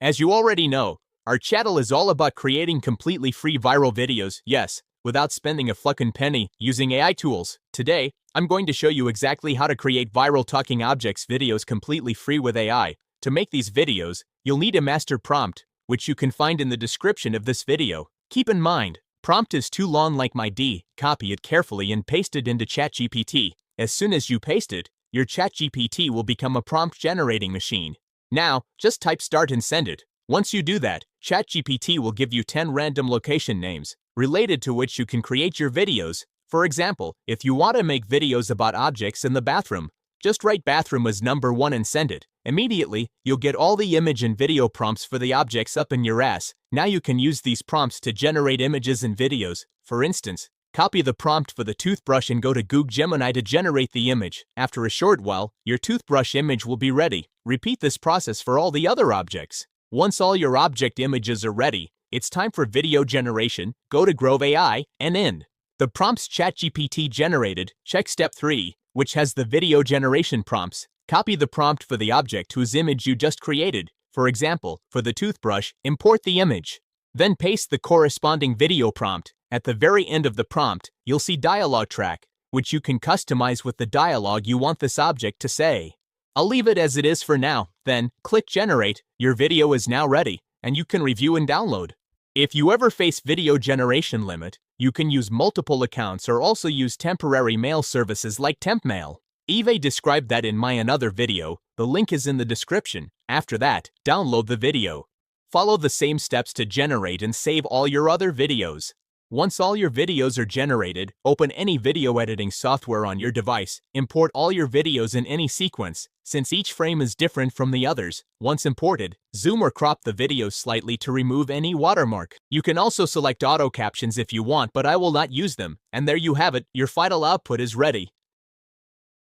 As you already know, our channel is all about creating completely free viral videos, yes, without spending a fucking penny using AI tools. Today, I'm going to show you exactly how to create viral talking objects videos completely free with AI. To make these videos, you'll need a master prompt, which you can find in the description of this video. Keep in mind, prompt is too long like my D, copy it carefully and paste it into ChatGPT. As soon as you paste it, your ChatGPT will become a prompt generating machine. Now, just type start and send it. Once you do that, ChatGPT will give you 10 random location names, related to which you can create your videos. For example, if you want to make videos about objects in the bathroom, just write bathroom as number 1 and send it. Immediately, you'll get all the image and video prompts for the objects up in your ass. Now you can use these prompts to generate images and videos. For instance, copy the prompt for the toothbrush and go to Google Gemini to generate the image. After a short while, your toothbrush image will be ready. Repeat this process for all the other objects. Once all your object images are ready, it's time for video generation. Go to Grove AI and end the prompts ChatGPT generated. Check step 3, which has the video generation prompts. Copy the prompt for the object whose image you just created. For example, for the toothbrush, import the image. Then paste the corresponding video prompt. At the very end of the prompt, you'll see dialogue track, which you can customize with the dialogue you want this object to say. I'll leave it as it is for now, then click generate. Your video is now ready, and you can review and download. If you ever face video generation limit, you can use multiple accounts or also use temporary mail services like TempMail. Eve described that in my another video. The link is in the description. After that, download the video. Follow the same steps to generate and save all your other videos. Once all your videos are generated, open any video editing software on your device. Import all your videos in any sequence, since each frame is different from the others. Once imported, zoom or crop the video slightly to remove any watermark. You can also select auto captions if you want, but I will not use them. And there you have it, your final output is ready.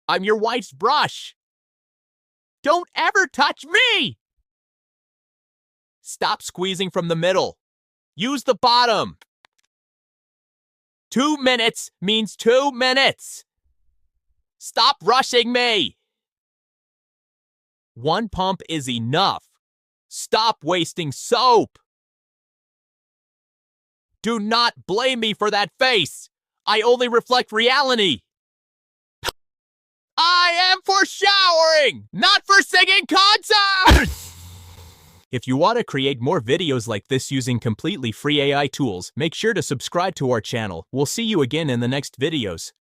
I'm your wife's brush. Don't ever touch me! Stop squeezing from the middle. Use the bottom. 2 minutes means 2 minutes. Stop rushing me. 1 pump is enough. Stop wasting soap. Do not blame me for that face. I only reflect reality. I am for showering, not for singing concerts! If you want to create more videos like this using completely free AI tools, make sure to subscribe to our channel. We'll see you again in the next videos.